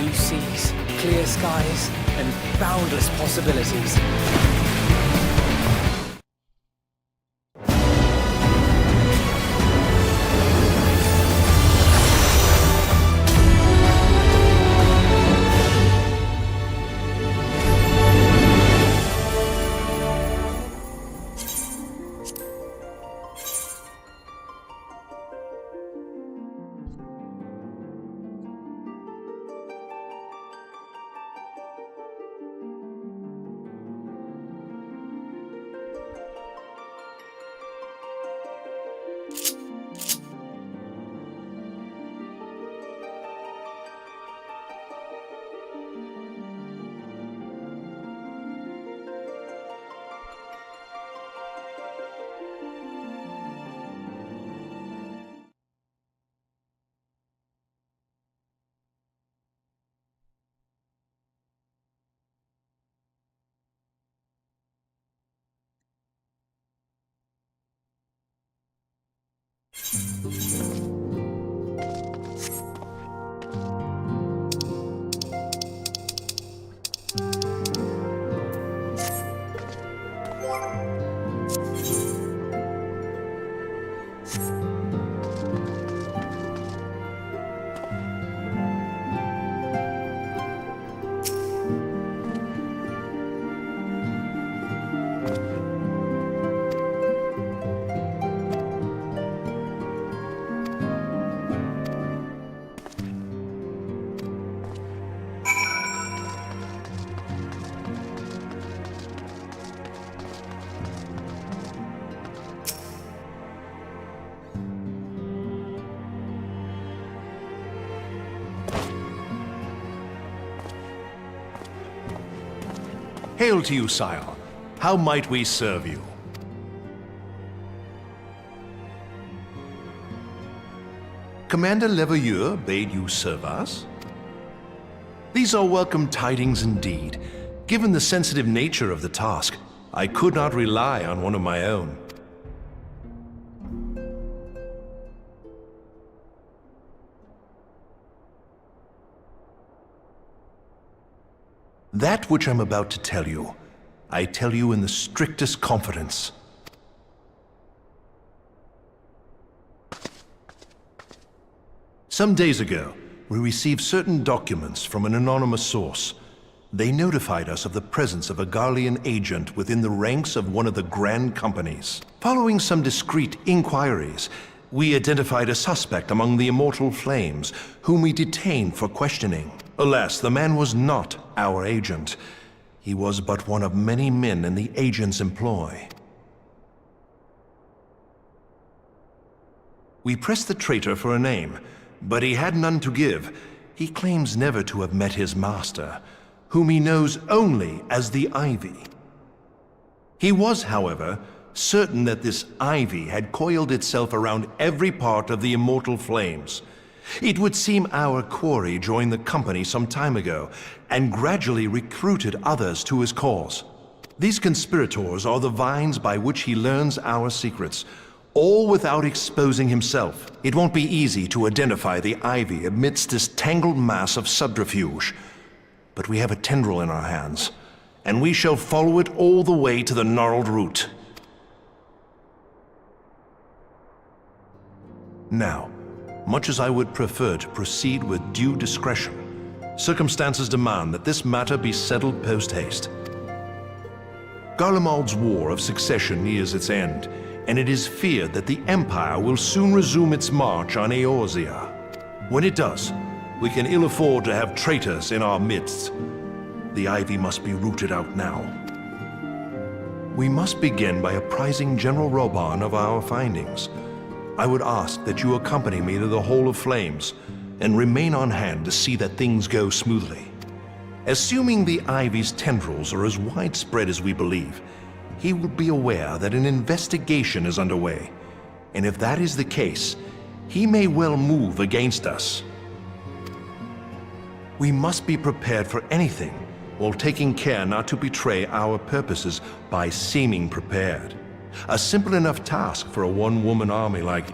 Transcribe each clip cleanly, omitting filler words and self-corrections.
blue seas, clear skies, and boundless possibilities. Hail to you, sire. How might we serve you? Commander Leveilleur bade you serve us? These are welcome tidings indeed. Given the sensitive nature of the task, I could not rely on one of my own. That which I'm about to tell you, I tell you in the strictest confidence. Some days ago, we received certain documents from an anonymous source. They notified us of the presence of a Garlean agent within the ranks of one of the grand companies. Following some discreet inquiries, we identified a suspect among the Immortal Flames, whom we detained for questioning. Alas, the man was not our agent. He was but one of many men in the agent's employ. We pressed the traitor for a name, but he had none to give. He claims never to have met his master, whom he knows only as the Ivy. He was, however, certain that this Ivy had coiled itself around every part of the Immortal Flames. It would seem our quarry joined the company some time ago and gradually recruited others to his cause. These conspirators are the vines by which he learns our secrets, all without exposing himself. It won't be easy to identify the Ivy amidst this tangled mass of subterfuge. But we have a tendril in our hands, and we shall follow it all the way to the gnarled root. Now, much as I would prefer to proceed with due discretion, circumstances demand that this matter be settled post-haste. Garlemald's War of Succession nears its end, and it is feared that the Empire will soon resume its march on Eorzea. When it does, we can ill afford to have traitors in our midst. The Ivy must be rooted out now. We must begin by apprising General Roban of our findings. I would ask that you accompany me to the Hall of Flames and remain on hand to see that things go smoothly. Assuming the Ivy's tendrils are as widespread as we believe, he will be aware that an investigation is underway, and if that is the case, he may well move against us. We must be prepared for anything while taking care not to betray our purposes by seeming prepared. A simple enough task for a one-woman army like...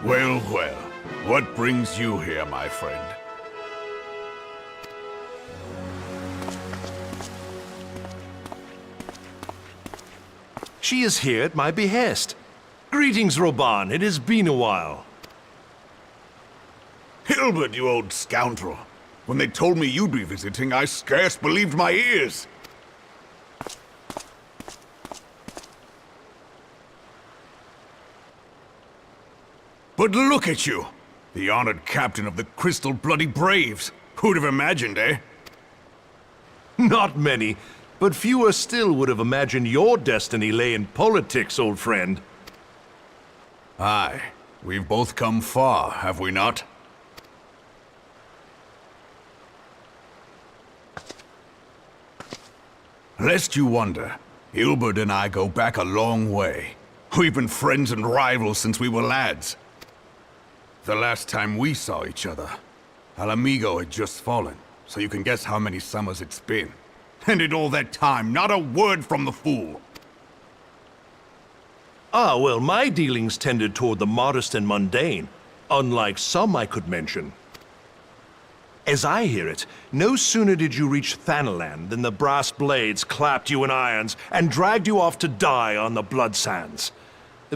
Well, well. What brings you here, my friend? She is here at my behest. Greetings, Roban. It has been a while. Hilbert, you old scoundrel. When they told me you'd be visiting, I scarce believed my ears. But look at you! The honored captain of the Crystal Bloody Braves. Who'd have imagined, eh? Not many, but fewer still would have imagined your destiny lay in politics, old friend. Aye. We've both come far, have we not? Lest you wonder, Hilbert and I go back a long way. We've been friends and rivals since we were lads. The last time we saw each other, Alamigo had just fallen, so you can guess how many summers it's been. And in all that time, not a word from the fool. Ah, well, my dealings tended toward the modest and mundane, unlike some I could mention. As I hear it, no sooner did you reach Thanalan than the brass blades clapped you in irons and dragged you off to die on the blood sands.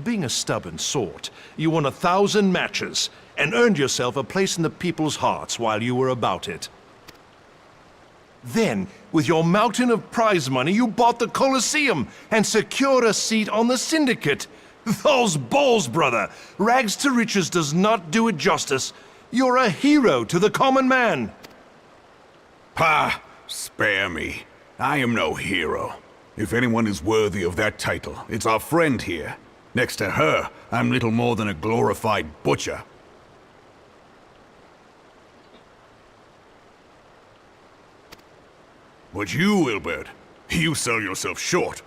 Being a stubborn sort, you won 1,000 matches and earned yourself a place in the people's hearts while you were about it. Then, with your mountain of prize money, you bought the Colosseum and secured a seat on the Syndicate. Those balls, brother! Rags to riches does not do it justice. You're a hero to the common man. Pah! Spare me. I am no hero. If anyone is worthy of that title, it's our friend here. Next to her, I'm little more than a glorified butcher. But you, Hilbert, you sell yourself short.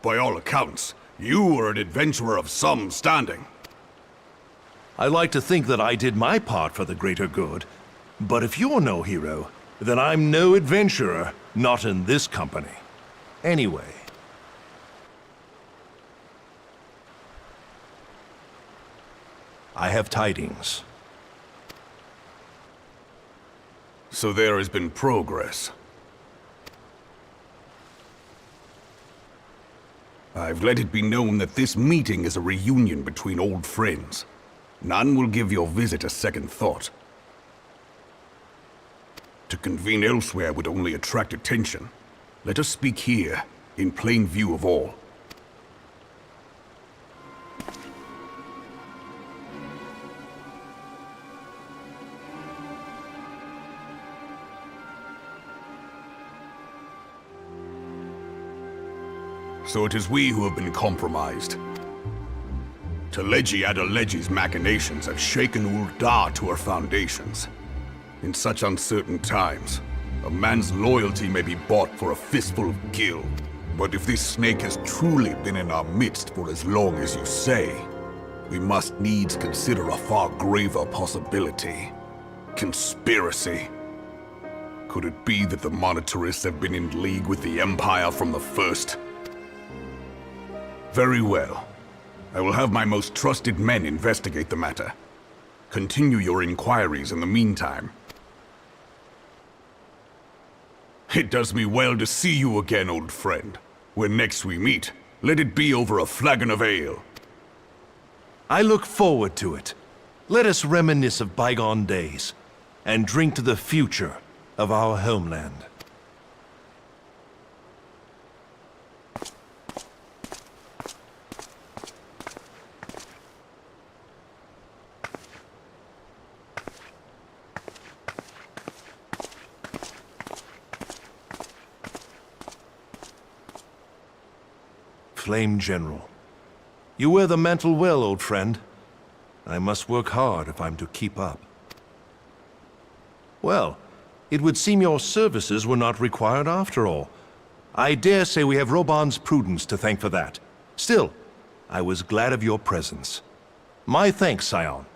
By all accounts, you are an adventurer of some standing. I like to think that I did my part for the greater good. But if you're no hero, then I'm no adventurer, not in this company. Anyway. I have tidings. So there has been progress. I've let it be known that this meeting is a reunion between old friends. None will give your visit a second thought. To convene elsewhere would only attract attention. Let us speak here, in plain view of all. So it is we who have been compromised. Teleji Adeleji's machinations have shaken Ul'dah to her foundations. In such uncertain times, a man's loyalty may be bought for a fistful of gil. But if this snake has truly been in our midst for as long as you say, we must needs consider a far graver possibility. Conspiracy. Could it be that the Monetarists have been in league with the Empire from the first? Very well. I will have my most trusted men investigate the matter. Continue your inquiries in the meantime. It does me well to see you again, old friend. When next we meet, let it be over a flagon of ale. I look forward to it. Let us reminisce of bygone days, and drink to the future of our homeland. Flame General. You wear the mantle well, old friend. I must work hard if I'm to keep up. Well, it would seem your services were not required after all. I dare say we have Roban's prudence to thank for that. Still, I was glad of your presence. My thanks, Scion.